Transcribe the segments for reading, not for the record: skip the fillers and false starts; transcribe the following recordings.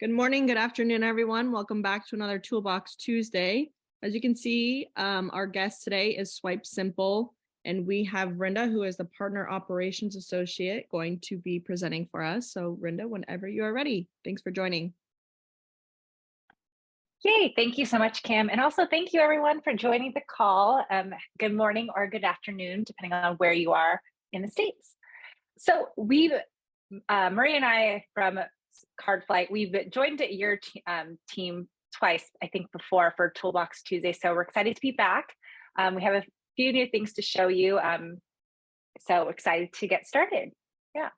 Good morning, good afternoon, everyone. Welcome back to another Toolbox Tuesday. As you can see, our guest today is SwipeSimple, and we have Rinda, who is the Partner Operations Associate, going to be presenting for us. So Rinda, whenever you are ready, thanks for joining. Yay, thank you so much, Kim. And also thank you everyone for joining the call. Good morning or good afternoon, depending on where you are in the States. So Marie and I from CardFlight, we've joined your team twice, I think before for Toolbox Tuesday. So we're excited to be back. We have a few new things to show you. So excited to get started. Yeah.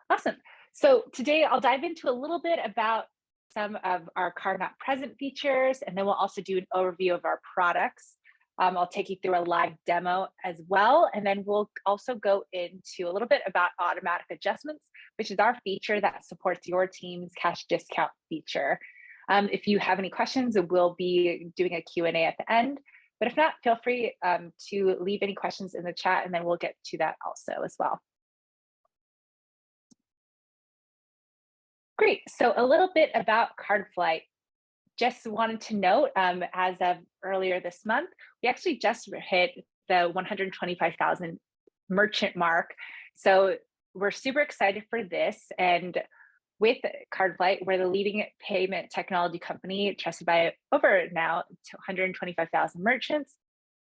Awesome. So today I'll dive into a little bit about some of our Card Not Present features, and then we'll also do an overview of our products. I'll take you through a live demo as well, and then we'll also go into a little bit about automatic adjustments, which is our feature that supports your team's cash discount feature. If you have any questions, we'll be doing a Q&A at the end, but if not, feel free to leave any questions in the chat, and then we'll get to that also as well. Great. So a little bit about CardFlight. Just wanted to note, as of earlier this month, we actually just hit the 125,000 merchant mark. So we're super excited for this. And with CardFlight, we're the leading payment technology company trusted by over now 125,000 merchants.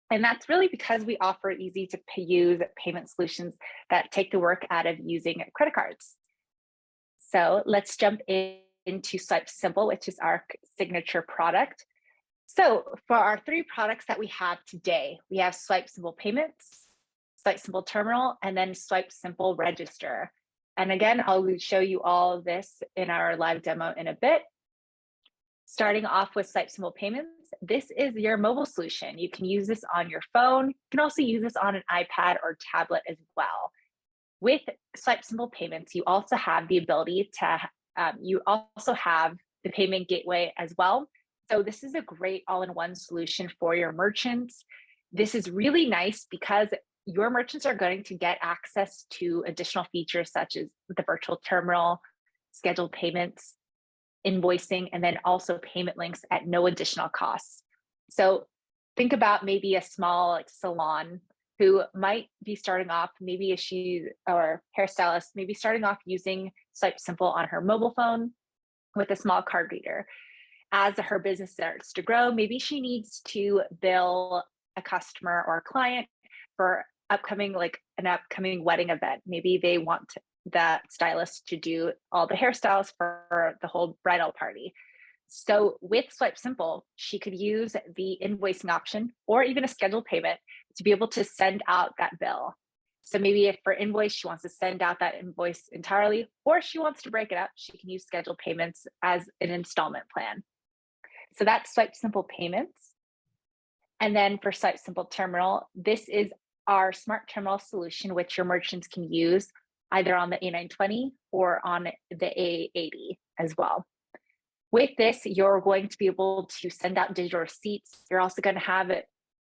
And that's really because we offer easy to use payment solutions that take the work out of using credit cards. So let's jump into SwipeSimple, which is our signature product. So for our three products that we have today, we have SwipeSimple Payments, SwipeSimple Terminal, and then SwipeSimple Register. And again, I'll show you all of this in our live demo in a bit. Starting off with SwipeSimple Payments, this is your mobile solution. You can use this on your phone. You can also use this on an iPad or tablet as well. With SwipeSimple Payments, you also have the ability to, you also have the payment gateway as well. So this is a great all-in-one solution for your merchants. This is really nice because your merchants are going to get access to additional features such as the virtual terminal, scheduled payments, invoicing, and then also payment links at no additional cost. So think about maybe a small salon who might be starting off, maybe or hairstylist, maybe starting off using SwipeSimple on her mobile phone with a small card reader. As her business starts to grow, maybe she needs to bill a customer or a client for an upcoming wedding event. Maybe they want that stylist to do all the hairstyles for the whole bridal party. So with SwipeSimple, she could use the invoicing option or even a scheduled payment to be able to send out that bill. So maybe if for invoice, she wants to send out that invoice entirely, or she wants to break it up, she can use scheduled payments as an installment plan. So that's SwipeSimple Payments. And then for SwipeSimple Terminal, this is our smart terminal solution, which your merchants can use either on the A920 or on the A80 as well. With this, you're going to be able to send out digital receipts. You're also going to have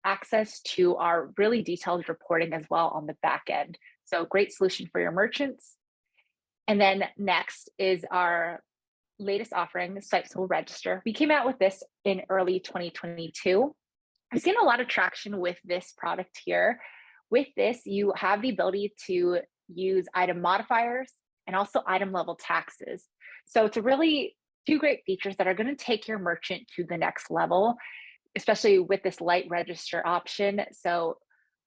access to our really detailed reporting as well on the back end. So great solution for your merchants. And then next is our latest offering, the SwipeSimple Register. We came out with this in early 2022. I've seen a lot of traction with this product here. With this, you have the ability to use item modifiers and also item level taxes. So it's a really two great features that are going to take your merchant to the next level, especially with this light register option. So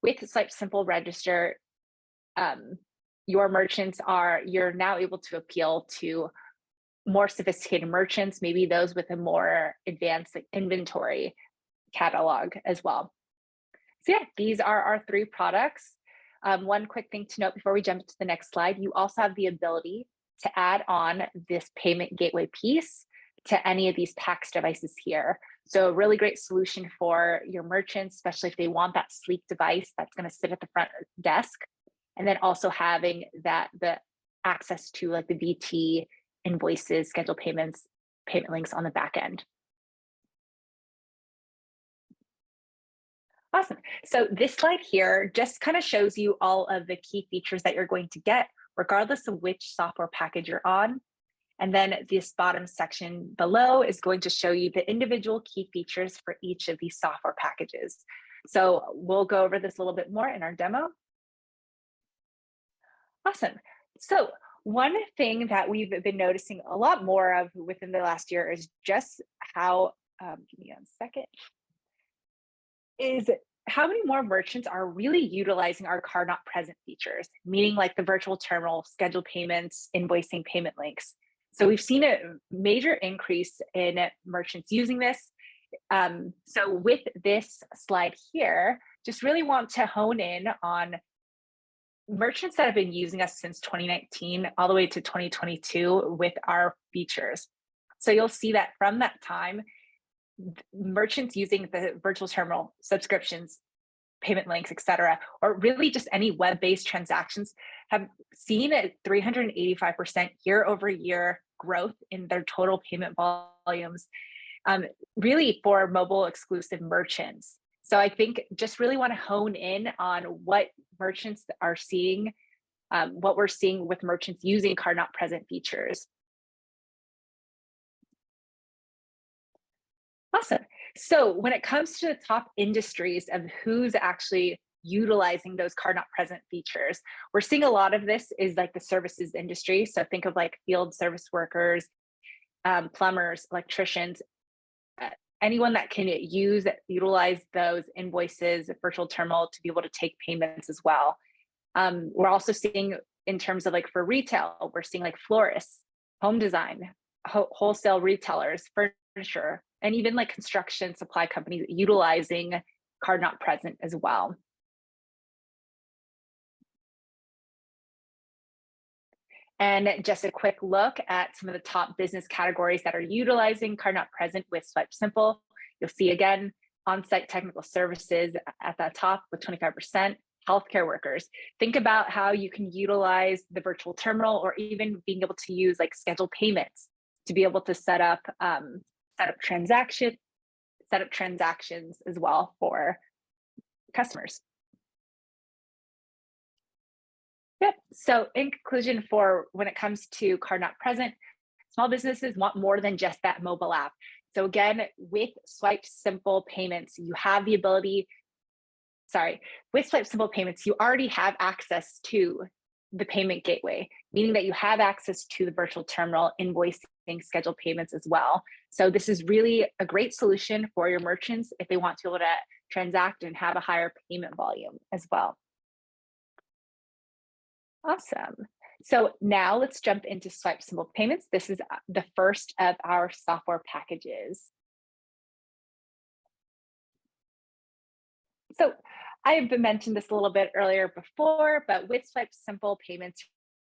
with SwipeSimple Register, your merchants you're now able to appeal to more sophisticated merchants, maybe those with a more advanced inventory catalog as well. So yeah, these are our three products. One quick thing to note before we jump to the next slide, you also have the ability to add on this payment gateway piece to any of these PAX devices here. So a really great solution for your merchants, especially if they want that sleek device that's going to sit at the front desk, and then also having the access to like the VT invoices, scheduled payments, payment links on the back end. Awesome. So this slide here just kind of shows you all of the key features that you're going to get regardless of which software package you're on. And then this bottom section below is going to show you the individual key features for each of these software packages. So we'll go over this a little bit more in our demo. Awesome. So one thing that we've been noticing a lot more of within the last year is just how, give me 1 second, is how many more merchants are really utilizing our card not present features, meaning like the virtual terminal, scheduled payments, invoicing, payment links. So we've seen a major increase in merchants using this. So with this slide here, just really want to hone in on merchants that have been using us since 2019 all the way to 2022 with our features. So you'll see that from that time, merchants using the virtual terminal, subscriptions, payment links, etc., or really just any web-based transactions have seen a 385% year-over-year growth in their total payment volumes, really for mobile exclusive merchants. So I think just really want to hone in on what merchants are seeing, what we're seeing with merchants using card not present features. Awesome. So when it comes to the top industries of who's actually utilizing those card not present features, we're seeing a lot of this is like the services industry. So think of like field service workers, plumbers, electricians, anyone that can utilize those invoices, virtual terminal to be able to take payments as well. We're also seeing in terms of like for retail, we're seeing like florists, home design, wholesale retailers, furniture, and even like construction supply companies utilizing card not present as well. And just a quick look at some of the top business categories that are utilizing card not present with SwipeSimple. You'll see again, on-site technical services at the top with 25%, healthcare workers. Think about how you can utilize the virtual terminal or even being able to use like scheduled payments to be able to set up transactions as well for customers. Yep. So in conclusion, for when it comes to card not present, small businesses want more than just that mobile app. So again, with SwipeSimple payments, you have the ability, with SwipeSimple payments, you already have access to the payment gateway, meaning that you have access to the virtual terminal, invoicing, scheduled payments as well. So this is really a great solution for your merchants if they want to be able to transact and have a higher payment volume as well. Awesome. So now let's jump into SwipeSimple payments. This is the first of our software packages. So I have mentioned this a little bit earlier before, but with SwipeSimple payments,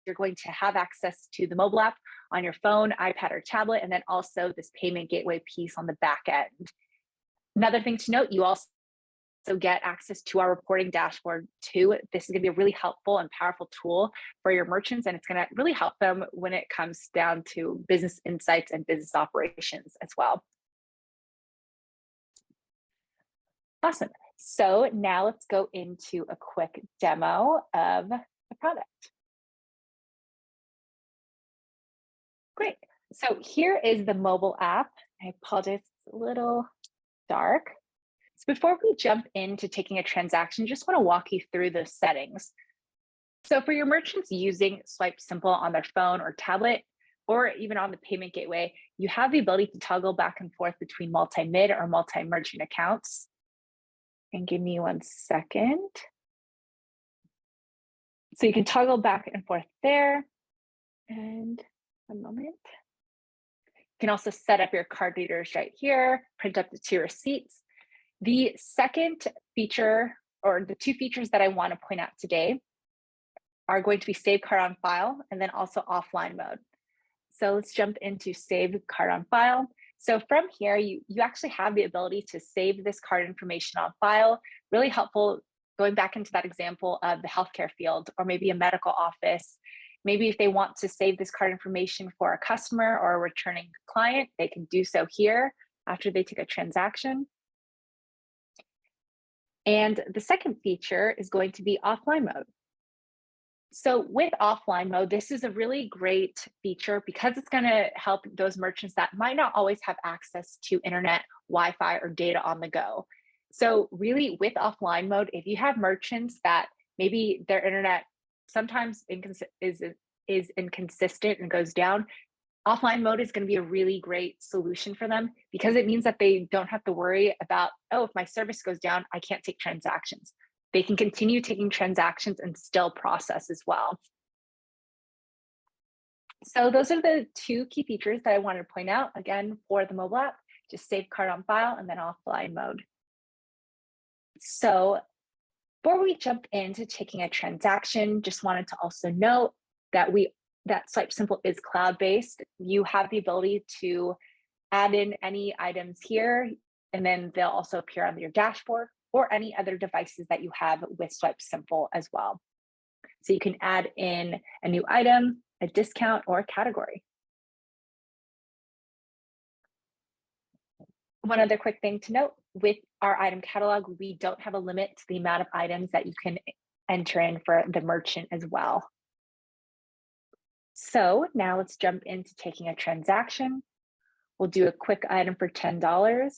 you're going to have access to the mobile app on your phone, iPad, or tablet, and then also this payment gateway piece on the back end. Another thing to note, you also get access to our reporting dashboard too. This is going to be a really helpful and powerful tool for your merchants, and it's going to really help them when it comes down to business insights and business operations as well. Awesome. So now let's go into a quick demo of the product. Great. So here is the mobile app. I apologize, it's a little dark. So before we jump into taking a transaction, just want to walk you through the settings. So for your merchants using SwipeSimple on their phone or tablet, or even on the payment gateway, you have the ability to toggle back and forth between multi-mid or multi-merchant accounts. And give me 1 second. So you can toggle back and forth there. And one moment. You can also set up your card readers right here, print up the 2 receipts. The second feature, or the 2 features that I want to point out today, are going to be save card on file and then also offline mode. So let's jump into save card on file. So from here, you actually have the ability to save this card information on file. Really helpful going back into that example of the healthcare field or maybe a medical office. Maybe if they want to save this card information for a customer or a returning client, they can do so here after they take a transaction. And the second feature is going to be offline mode. So with offline mode, this is a really great feature because it's going to help those merchants that might not always have access to internet, Wi-Fi, or data on the go. So really with offline mode, if you have merchants that maybe their internet sometimes is inconsistent and goes down, offline mode is going to be a really great solution for them because it means that they don't have to worry about, oh, if my service goes down, I can't take transactions. They can continue taking transactions and still process as well. So those are the two key features that I wanted to point out. Again, for the mobile app, just save card on file and then offline mode. So before we jump into taking a transaction, just wanted to also note that SwipeSimple is cloud-based. You have the ability to add in any items here, and then they'll also appear on your dashboard or any other devices that you have with SwipeSimple as well. So you can add in a new item, a discount, or a category. One other quick thing to note, with our item catalog, we don't have a limit to the amount of items that you can enter in for the merchant as well. So now let's jump into taking a transaction. We'll do a quick item for $10.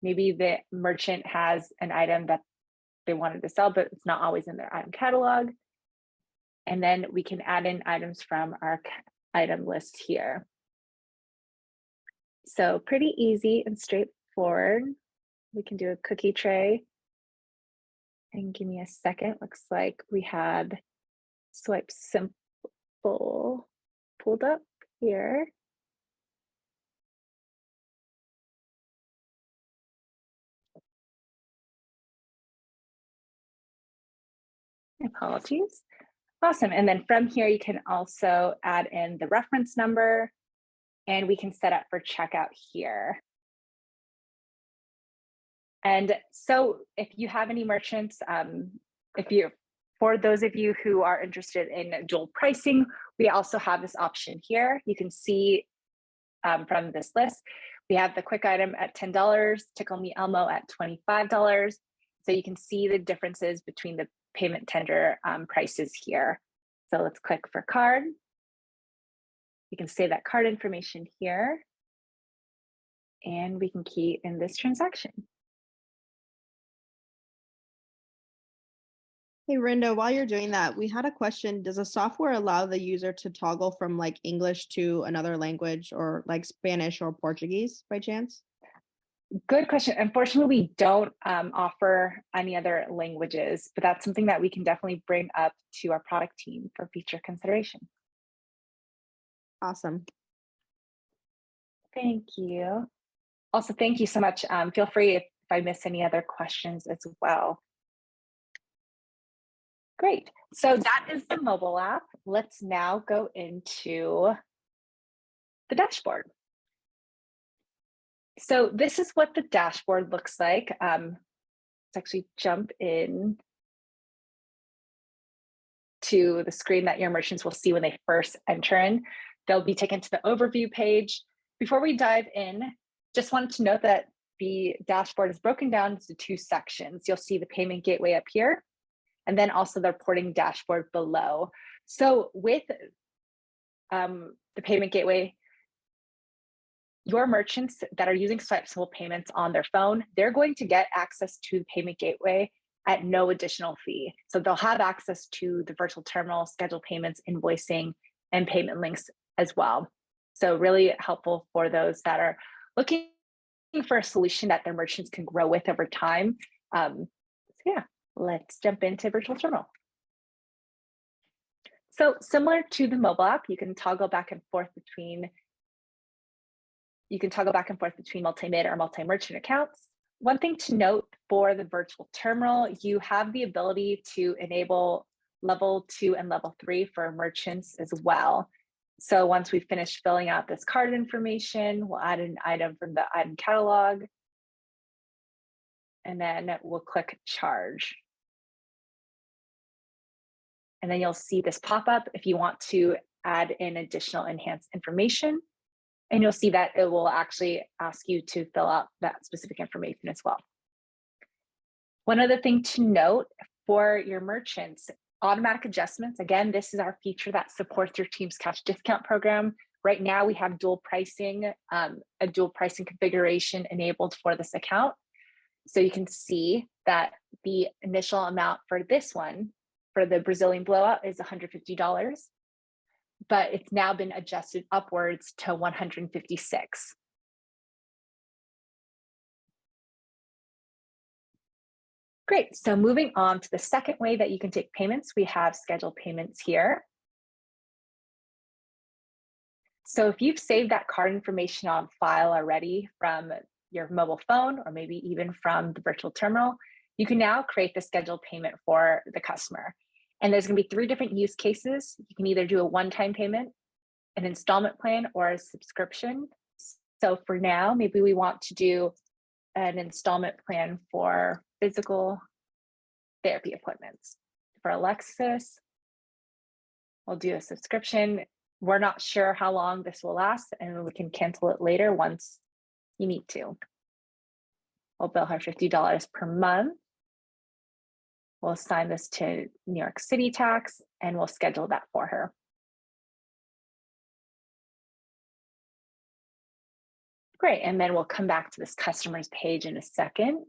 Maybe the merchant has an item that they wanted to sell, but it's not always in their item catalog. And then we can add in items from our item list here. So pretty easy and straightforward. We can do a cookie tray. And give me a second. Looks like we had SwipeSimple pulled up here. Apologies. Awesome. And then from here, you can also add in the reference number, and we can set up for checkout here. And so if you have any merchants, for those of you who are interested in dual pricing, we also have this option here. You can see from this list, we have the quick item at $10, Tickle Me Elmo at $25. So you can see the differences between the payment tender prices here. So let's click for card. You can save that card information here, and we can key in this transaction. Hey, Rinda, while you're doing that, we had a question. Does the software allow the user to toggle from like English to another language or like Spanish or Portuguese by chance? Good question. Unfortunately, we don't offer any other languages, but that's something that we can definitely bring up to our product team for future consideration. Awesome. Thank you. Also, thank you so much. Feel free if I miss any other questions as well. Great. So that is the mobile app. Let's now go into the dashboard. So this is what the dashboard looks like. Let's actually jump in to the screen that your merchants will see when they first enter in. They'll be taken to the overview page. Before we dive in, just wanted to note that the dashboard is broken down into two sections. You'll see the payment gateway up here, and then also the reporting dashboard below. So with the payment gateway, your merchants that are using SwipeSimple payments on their phone, they're going to get access to the payment gateway at no additional fee. So they'll have access to the virtual terminal, scheduled payments, invoicing, and payment links as well. So really helpful for those that are looking for a solution that their merchants can grow with over time. So yeah, let's jump into virtual terminal. So similar to the mobile app, you can toggle back and forth between multi-mid or multi-merchant accounts. One thing to note for the virtual terminal, you have the ability to enable level 2 and level 3 for merchants as well. So once we finish filling out this card information, we'll add an item from the item catalog, and then we'll click charge. And then you'll see this pop up if you want to add in additional enhanced information. And you'll see that it will actually ask you to fill out that specific information as well. One other thing to note for your merchants, automatic adjustments. Again, this is our feature that supports your team's cash discount program. Right now, we have dual pricing, a dual pricing configuration enabled for this account. So you can see that the initial amount for this one, for the Brazilian blowout, is $150, but it's now been adjusted upwards to $156. Great, so moving on to the second way that you can take payments, we have scheduled payments here. So if you've saved that card information on file already from your mobile phone, or maybe even from the virtual terminal, you can now create the scheduled payment for the customer. And there's gonna be 3 different use cases. You can either do a one-time payment, an installment plan, or a subscription. So for now, maybe we want to do an installment plan for physical therapy appointments. For Alexis, we'll do a subscription. We're not sure how long this will last, and we can cancel it later once you need to. We'll bill her $50 per month. We'll assign this to New York City tax, and we'll schedule that for her. Great, and then we'll come back to this customers page in a second.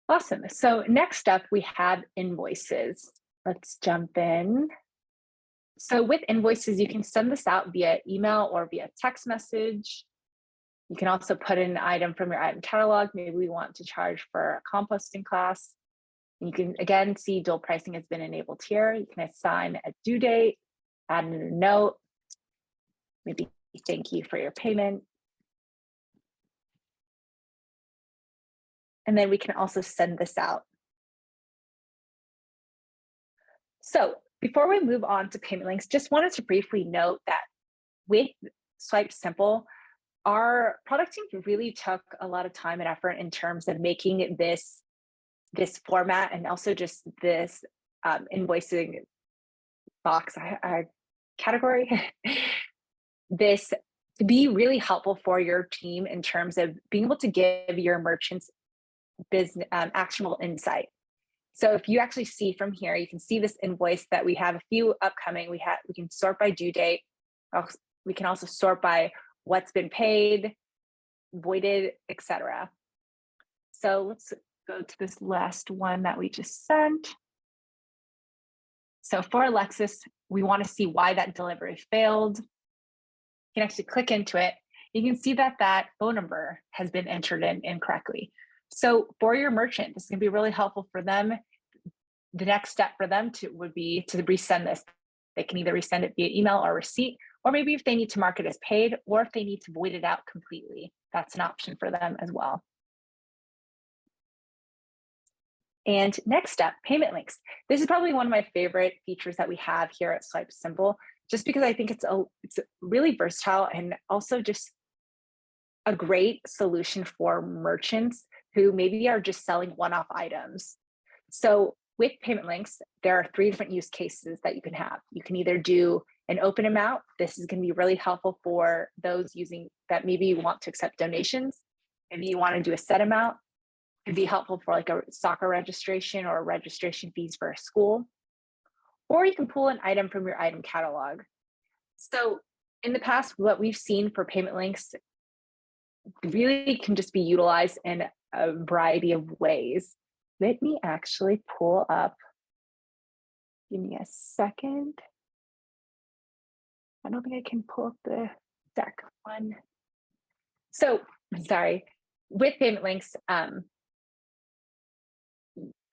Awesome, so next up we have invoices. Let's jump in. So with invoices, you can send this out via email or via text message. You can also put in an item from your item catalog. Maybe we want to charge for a composting class. You can again see dual pricing has been enabled here. You can assign a due date, add in a note, maybe thank you for your payment. And then we can also send this out. So before we move on to payment links, just wanted to briefly note that with SwipeSimple, our product team really took a lot of time and effort in terms of making this format, and also just this invoicing box category, this to be really helpful for your team in terms of being able to give your merchants business actionable insight. So if you actually see from here, you can see this invoice that we have a few upcoming. We can sort by due date. We can also sort by what's been paid, voided, etc. So let's go to this last one that we just sent. So for Alexis, we want to see why that delivery failed. You can actually click into it. You can see that that phone number has been entered in incorrectly. So for your merchant, this is going to be really helpful for them. The next step for them would be to resend this. They can either resend it via email or receipt, or maybe if they need to mark it as paid, or if they need to void it out completely, that's an option for them as well. And next up, payment links. This is probably one of my favorite features that we have here at SwipeSimple, just because I think it's really versatile and also just a great solution for merchants who maybe are just selling one-off items. So with payment links, there are 3 different use cases that you can have. You can either do an open amount. This is going to be really helpful for those using that maybe you want to accept donations. Maybe you want to do a set amount. It'd be helpful for like a soccer registration or registration fees for a school. Or you can pull an item from your item catalog. So in the past, what we've seen for payment links really can just be utilized in a variety of ways. Let me actually pull up, give me a second. I don't think I can pull up the deck one. So, sorry, with payment links,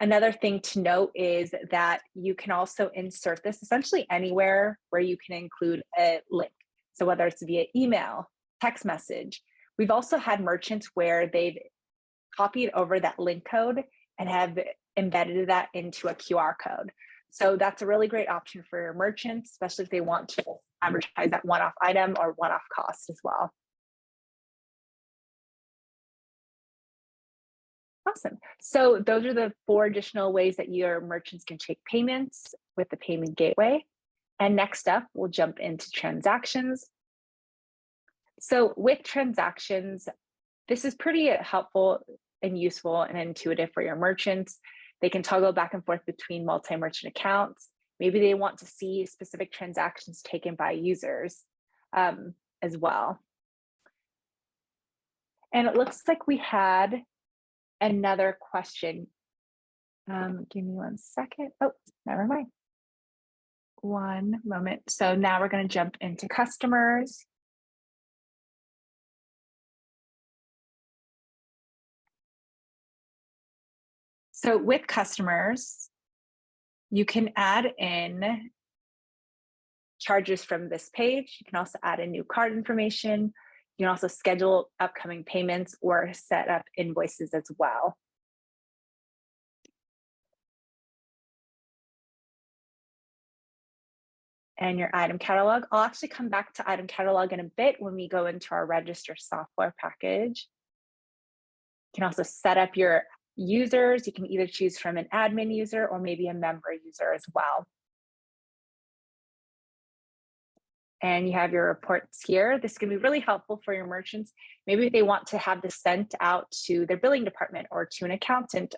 another thing to note is that you can also insert this essentially anywhere where you can include a link. So whether it's via email, text message. We've also had merchants where they've copied over that link code and have embedded that into a QR code. So that's a really great option for your merchants, especially if they want to advertise that one-off item or one-off cost as well. Awesome. So those are the 4 additional ways that your merchants can take payments with the payment gateway. And next up, we'll jump into transactions. So with transactions, this is pretty helpful and useful and intuitive for your merchants. They can toggle back and forth between multi-merchant accounts. Maybe they want to see specific transactions taken by users as well. And it looks like we had another question. Give me 1 second. Oh, never mind. One moment. So now we're going to jump into customers. So with customers, you can add in charges from this page. You can also add in new card information. You can also schedule upcoming payments or set up invoices as well. And your item catalog. I'll actually come back to item catalog in a bit when we go into our register software package. You can also set up your users. You can either choose from an admin user or maybe a member user as well. And you have your reports here. This can be really helpful for your merchants. Maybe they want to have this sent out to their billing department or to an accountant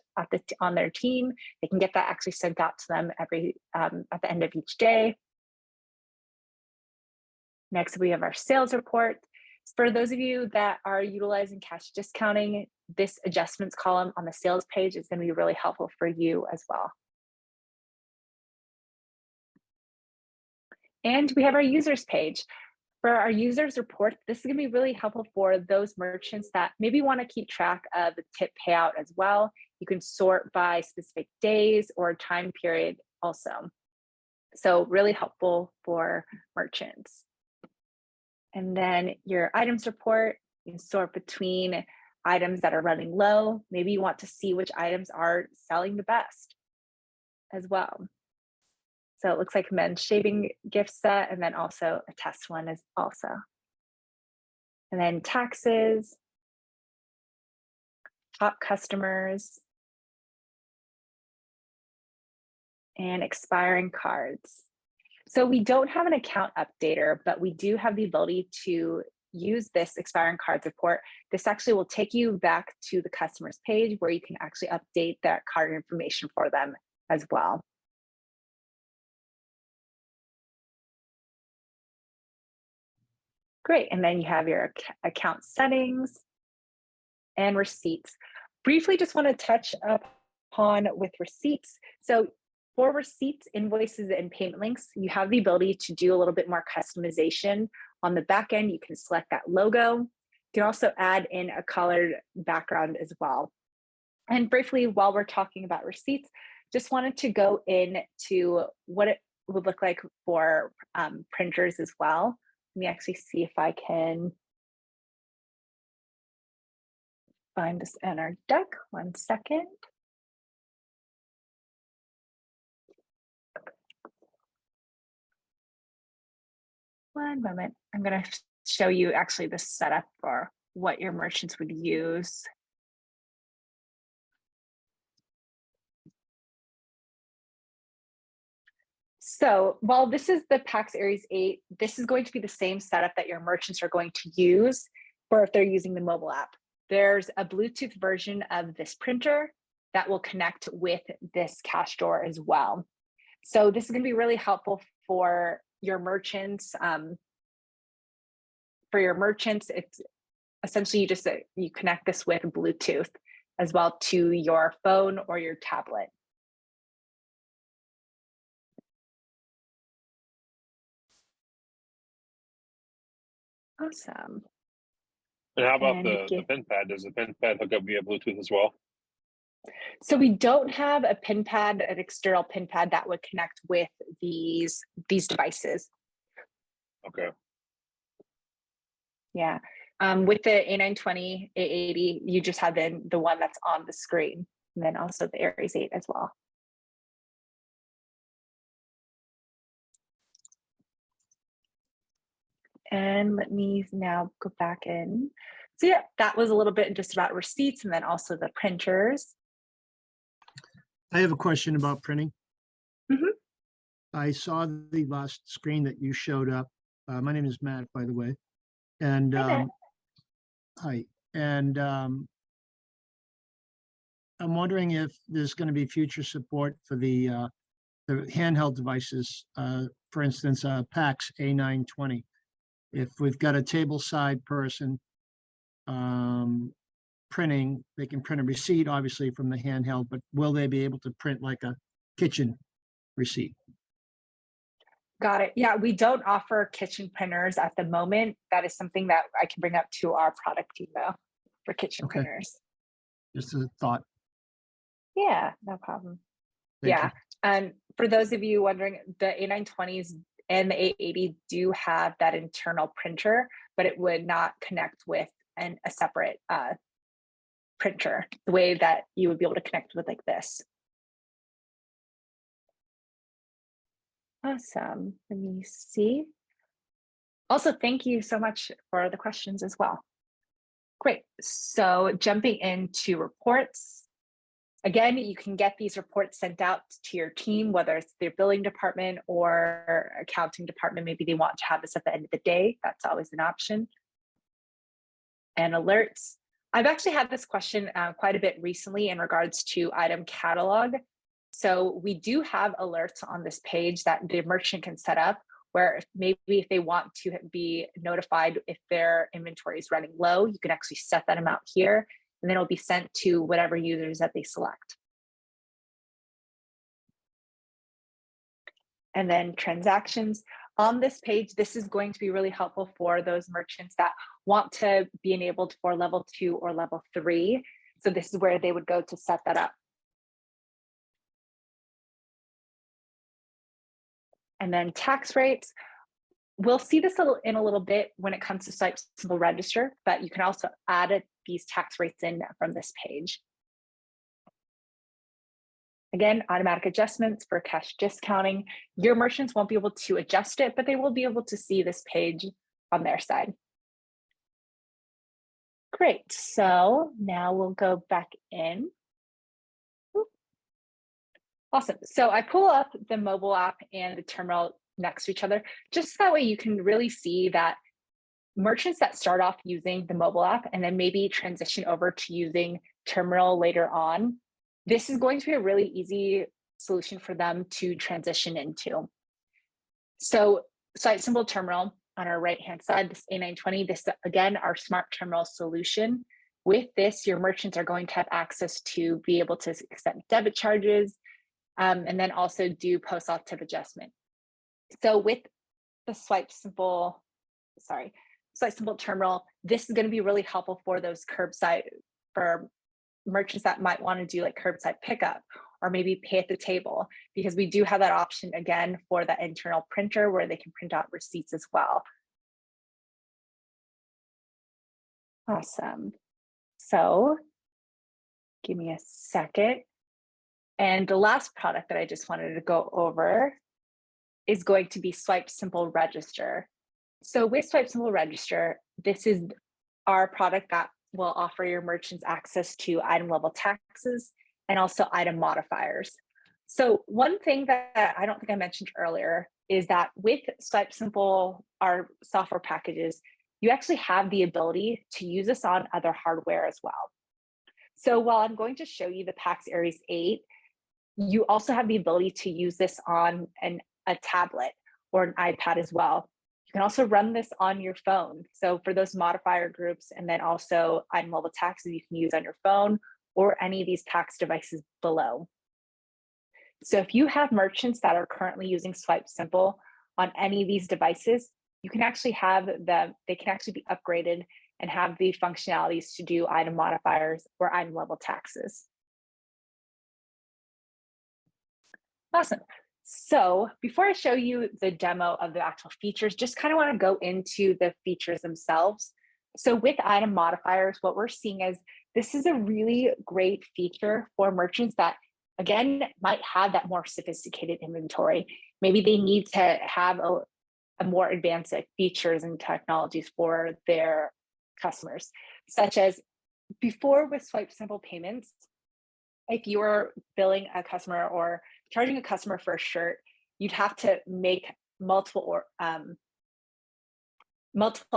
on their team. They can get that actually sent out to them every at the end of each day. Next, we have our sales report. For those of you that are utilizing cash discounting, this adjustments column on the sales page is going to be really helpful for you as well. And we have our users page. For our users report, this is going to be really helpful for those merchants that maybe want to keep track of the tip payout as well. You can sort by specific days or time period also. So really helpful for merchants. And then your items report, you can sort between items that are running low. Maybe you want to see which items are selling the best as well. So it looks like men's shaving gift set, and then also a test one is also. And then taxes, top customers, and expiring cards. So we don't have an account updater, but we do have the ability to use this expiring cards report. This actually will take you back to the customer's page where you can actually update that card information for them as well. Great, and then you have your account settings and receipts. Briefly, just want to touch upon with receipts. So for receipts, invoices, and payment links, you have the ability to do a little bit more customization. On the back end, you can select that logo. You can also add in a colored background as well. And briefly, while we're talking about receipts, just wanted to go into what it would look like for printers as well. Let me actually see if I can find this in our deck. 1 second. One moment. I'm going to show you actually the setup for what your merchants would use. So while this is the PAX Aries 8, this is going to be the same setup that your merchants are going to use for if they're using the mobile app. There's a Bluetooth version of this printer that will connect with this cash drawer as well. So this is going to be really helpful for your merchants. It's essentially you connect this with Bluetooth as well to your phone or your tablet. Awesome. And how about the pin pad? Does the pin pad hook up via Bluetooth as well? So we don't have a pin pad, an external pin pad that would connect with these devices. Okay. Yeah. With the A920, A80, you just have the one that's on the screen, and then also the Aries 8 as well. And let me now go back in. So yeah, that was a little bit just about receipts and then also the printers. I have a question about printing. Mm-hmm. I saw the last screen that you showed up. My name is Matt, by the way. And hi. And I'm wondering if there's going to be future support for the handheld devices, for instance, PAX A920. If we've got a table side person printing, they can print a receipt, obviously, from the handheld, but will they be able to print like a kitchen receipt? Got it. Yeah, we don't offer kitchen printers at the moment. That is something that I can bring up to our product team though, for kitchen Okay. printers. Just a thought. Yeah, no problem. Thank Yeah. you. And for those of you wondering, the A920s and the A80 do have that internal printer, but it would not connect with a separate printer, the way that you would be able to connect with like this. Awesome. Let me see. Also, thank you so much for the questions as well. Great. So jumping into reports. Again, you can get these reports sent out to your team, whether it's their billing department or accounting department. Maybe they want to have this at the end of the day. That's always an option. And alerts. I've actually had this question quite a bit recently in regards to item catalog. So we do have alerts on this page that the merchant can set up where maybe if they want to be notified if their inventory is running low, you can actually set that amount here, and then it'll be sent to whatever users that they select. And then transactions. On this page, this is going to be really helpful for those merchants that want to be enabled for level 2 or level 3. So this is where they would go to set that up. And then tax rates. We'll see this in a little bit when it comes to SwipeSimple Register, but you can also add these tax rates in from this page. Again, automatic adjustments for cash discounting. Your merchants won't be able to adjust it, but they will be able to see this page on their side. Great, so now we'll go back in. Awesome, so I pull up the mobile app and the terminal next to each other, just that way you can really see that merchants that start off using the mobile app and then maybe transition over to using terminal later on, this is going to be a really easy solution for them to transition into. So SwipeSimple terminal on our right-hand side, this A920, this again, our smart terminal solution. With this, your merchants are going to have access to be able to accept debit charges and then also do post-op tip adjustment. So with the SwipeSimple terminal, this is going to be really helpful for those curbside, for merchants that might want to do like curbside pickup or maybe pay at the table, because we do have that option again for the internal printer where they can print out receipts as well. Awesome. So give me a second. And the last product that I just wanted to go over is going to be SwipeSimple Register. So with SwipeSimple Register, this is our product that will offer your merchants access to item level taxes and also item modifiers. So one thing that I don't think I mentioned earlier is that with SwipeSimple, our software packages, you actually have the ability to use this on other hardware as well. So while I'm going to show you the PAX Aries 8, you also have the ability to use this on a tablet or an iPad as well. You can also run this on your phone. So for those modifier groups and then also item level taxes you can use on your phone or any of these PAX devices below. So if you have merchants that are currently using SwipeSimple on any of these devices, you can actually have them, they can actually be upgraded and have the functionalities to do item modifiers or item level taxes. Awesome. So before I show you the demo of the actual features, just kind of want to go into the features themselves. So with item modifiers, what we're seeing is this is a really great feature for merchants that, again, might have that more sophisticated inventory. Maybe they need to have a more advanced features and technologies for their customers, such as before with SwipeSimple payments, if you were billing a customer or charging a customer for a shirt, you'd have to make multiple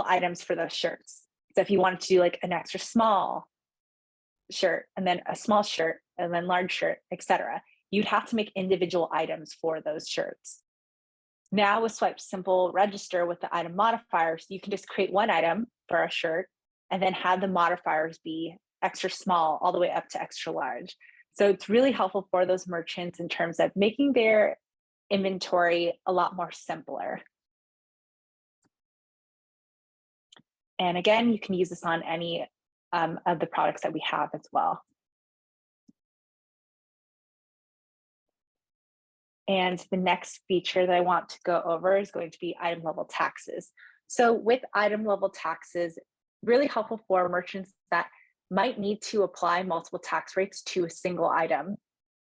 items for those shirts. So if you wanted to do like an extra small shirt and then a small shirt and then large shirt, etc. You'd have to make individual items for those shirts. Now with SwipeSimple Register with the item modifiers, you can just create one item for a shirt and then have the modifiers be extra small all the way up to extra large. So it's really helpful for those merchants in terms of making their inventory a lot more simpler. And again, you can use this on any of the products that we have as well. And the next feature that I want to go over is going to be item level taxes. So with item level taxes, really helpful for merchants that might need to apply multiple tax rates to a single item.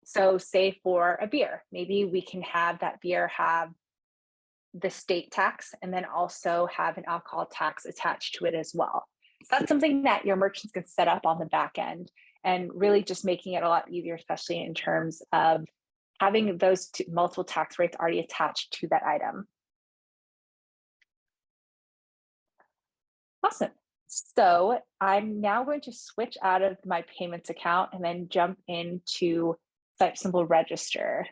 So say for a beer, maybe we can have that beer have the state tax and then also have an alcohol tax attached to it as well. So that's something that your merchants can set up on the back end and really just making it a lot easier, especially in terms of having those multiple tax rates already attached to that item. Awesome. So I'm now going to switch out of my payments account and then jump into SwipeSimple Register.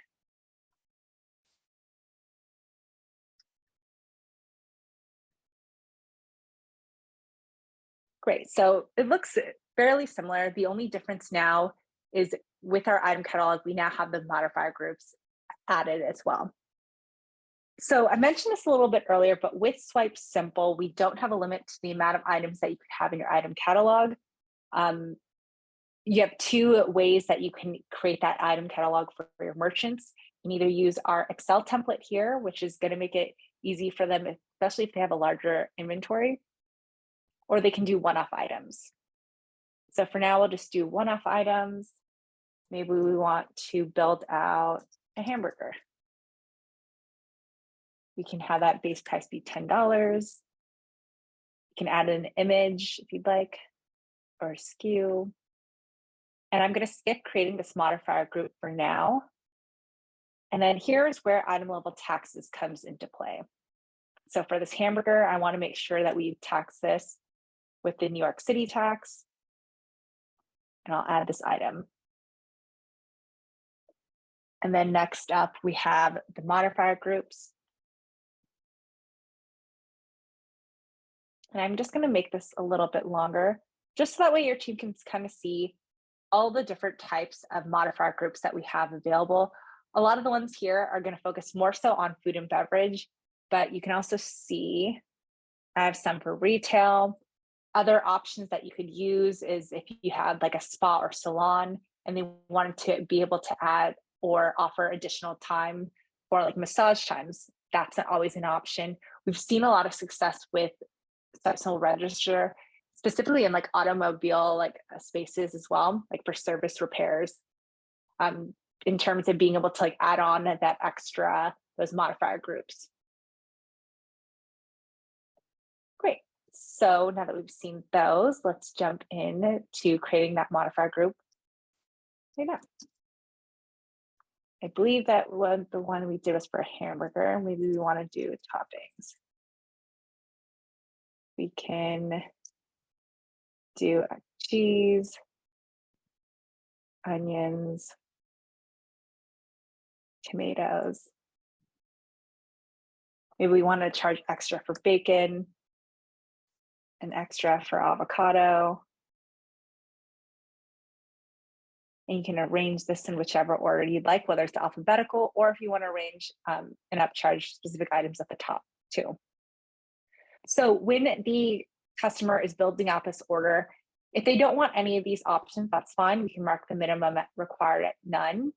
Great, so it looks fairly similar. The only difference now is with our item catalog, we now have the modifier groups added as well. So I mentioned this a little bit earlier, but with SwipeSimple, we don't have a limit to the amount of items that you could have in your item catalog. You have two ways that you can create that item catalog for your merchants. You can either use our Excel template here, which is going to make it easy for them, especially if they have a larger inventory, or they can do one-off items. So for now, we'll just do one-off items. Maybe we want to build out a hamburger. We can have that base price be $10. You can add an image if you'd like, or a SKU. And I'm going to skip creating this modifier group for now. And then here's where item level taxes comes into play. So for this hamburger, I want to make sure that we tax this with the New York City tax. And I'll add this item. And then next up, we have the modifier groups. And I'm just going to make this a little bit longer, just so that way your team can kind of see all the different types of modifier groups that we have available. A lot of the ones here are going to focus more so on food and beverage, but you can also see I have some for retail. Other options that you could use is if you had like a spa or salon and they wanted to be able to add or offer additional time for like massage times, that's always an option. We've seen a lot of success with SwipeSimple Register, specifically in like automobile like spaces as well, like for service repairs, in terms of being able to like add on that extra, those modifier groups. Great. So now that we've seen those, let's jump in to creating that modifier group right now. I believe that was the one we did was for a hamburger. Maybe we want to do toppings. We can do cheese, onions, tomatoes. Maybe we want to charge extra for bacon, an extra for avocado. And you can arrange this in whichever order you'd like, whether it's alphabetical or if you want to arrange and upcharge specific items at the top too. So when the customer is building out this order, if they don't want any of these options, that's fine. We can mark the minimum required at none,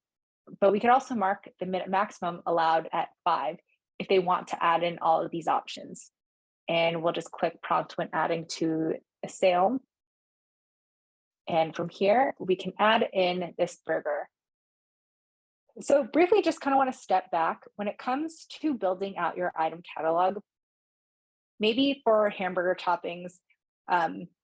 but we can also mark the maximum allowed at 5 if they want to add in all of these options. And we'll just click prompt when adding to a sale. And from here, we can add in this burger. So briefly, just kind of want to step back. When it comes to building out your item catalog, maybe for hamburger toppings,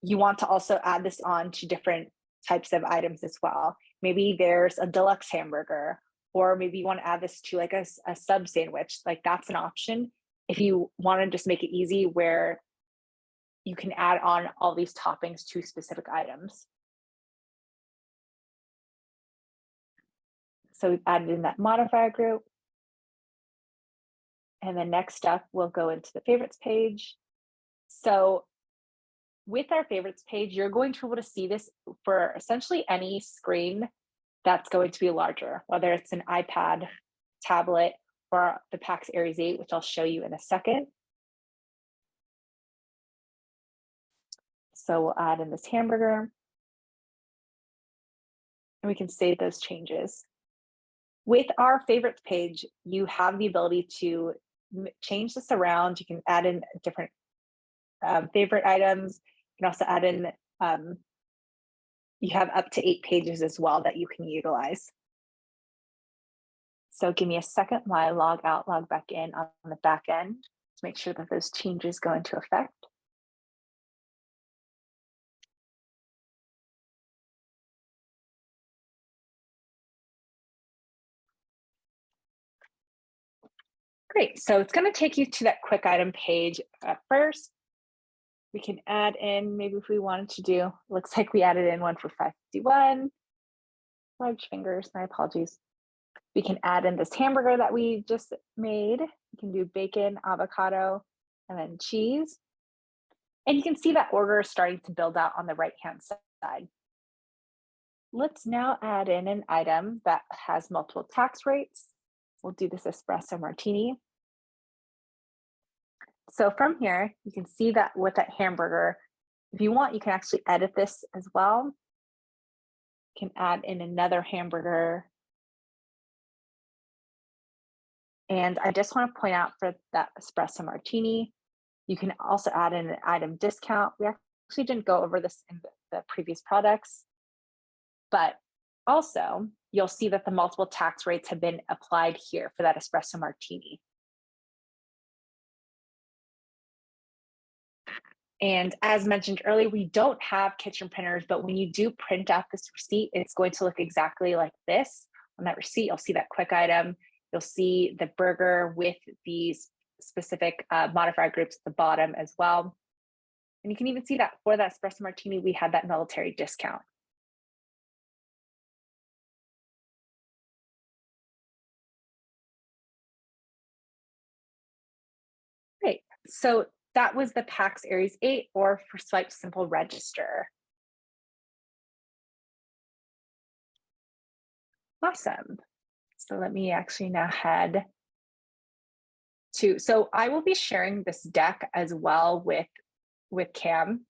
you want to also add this on to different types of items as well. Maybe there's a deluxe hamburger, or maybe you want to add this to like a sub sandwich. Like that's an option if you want to just make it easy where you can add on all these toppings to specific items. So we've added in that modifier group. And then next up, we'll go into the favorites page. So with our favorites page, you're going to be able to see this for essentially any screen that's going to be larger, whether it's an iPad, tablet, or the PAX Aries 8, which I'll show you in a second. So we'll add in this hamburger. And we can save those changes. With our favorites page, you have the ability to change this around. You can add in different favorite items. You can also add in, you have up to 8 pages as well that you can utilize. So give me a second while I log out, log back in on the back end to make sure that those changes go into effect. Great, so it's going to take you to that quick item page. First, we can add in, maybe if we wanted to do, looks like we added in one for 551. Large fingers, my apologies. We can add in this hamburger that we just made. You can do bacon, avocado, and then cheese. And you can see that order is starting to build out on the right-hand side. Let's now add in an item that has multiple tax rates. We'll do this espresso martini. So from here, you can see that with that hamburger, if you want, you can actually edit this as well. You can add in another hamburger. And I just want to point out for that espresso martini, you can also add in an item discount. We actually didn't go over this in the previous products, but also you'll see that the multiple tax rates have been applied here for that espresso martini. And as mentioned earlier, we don't have kitchen printers, but when you do print out this receipt, it's going to look exactly like this. On that receipt, you'll see that quick item. You'll see the burger with these specific modifier groups at the bottom as well. And you can even see that for that espresso martini, we had that military discount. Great. So that was the PAX Aries 8 or for SwipeSimple register. Awesome. So let me actually now head to, so I will be sharing this deck as well with Cam,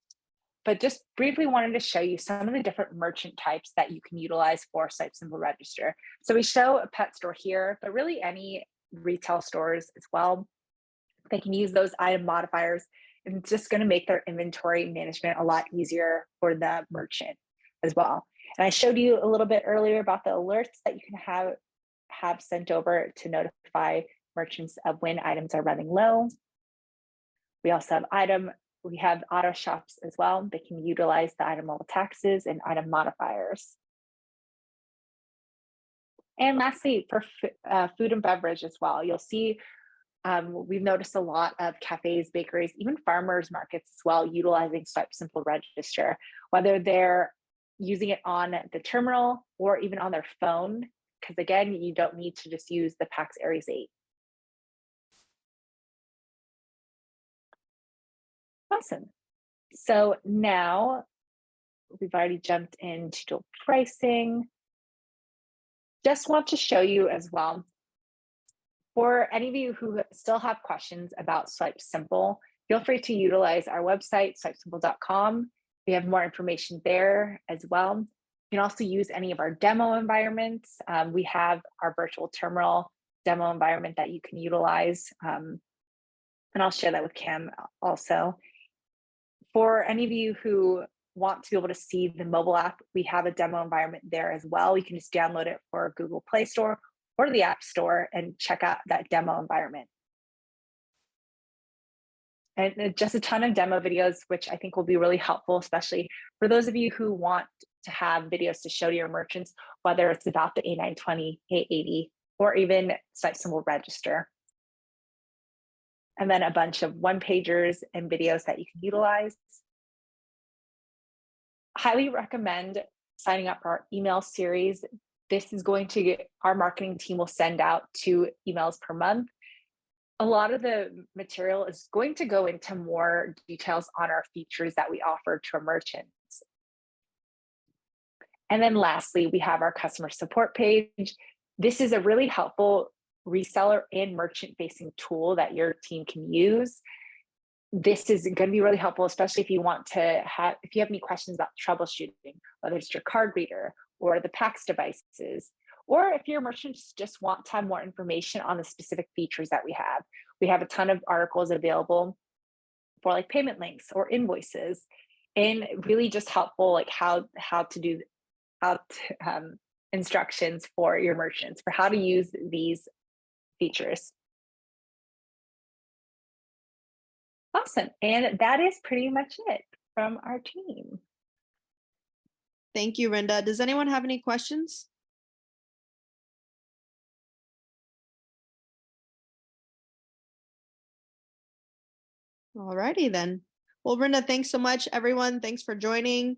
but just briefly wanted to show you some of the different merchant types that you can utilize for SwipeSimple register. So we show a pet store here, but really any retail stores as well. They can use those item modifiers, and it's just going to make their inventory management a lot easier for the merchant as well. And I showed you a little bit earlier about the alerts that you can have sent over to notify merchants of when items are running low. We also have auto shops as well. They can utilize the item level taxes and item modifiers. And lastly, for food and beverage as well, you'll see we've noticed a lot of cafes, bakeries, even farmers markets as well, utilizing SwipeSimple register, whether they're using it on the terminal or even on their phone, because again, you don't need to just use the PAX Aries 8. Awesome. So now we've already jumped into pricing. Just want to show you as well, for any of you who still have questions about SwipeSimple, feel free to utilize our website, swipesimple.com. We have more information there as well. You can also use any of our demo environments. We have our virtual terminal demo environment that you can utilize. And I'll share that with Cam also. For any of you who want to be able to see the mobile app, we have a demo environment there as well. You can just download it for Google Play Store or the App Store and check out that demo environment. And just a ton of demo videos, which I think will be really helpful, especially for those of you who want to have videos to show to your merchants, whether it's about the A920, A80, or even SwipeSimple register. And then a bunch of one-pagers and videos that you can utilize. Highly recommend signing up for our email series. this is going to get, our marketing team will send out 2 emails per month. A lot of the material is going to go into more details on our features that we offer to our merchants. And then lastly, we have our customer support page. This is a really helpful reseller and merchant facing tool that your team can use. This is going to be really helpful, especially if you want to have, if you have any questions about troubleshooting, whether it's your card reader or the PAX devices, or if your merchants just want to have more information on the specific features that we have. We have a ton of articles available for like payment links or invoices, and really just helpful like how to do instructions for your merchants for how to use these features. Awesome. And that is pretty much it from our team. Thank you, Rinda. Does anyone have any questions? All righty then. Well, Rinda, thanks so much, everyone. Thanks for joining.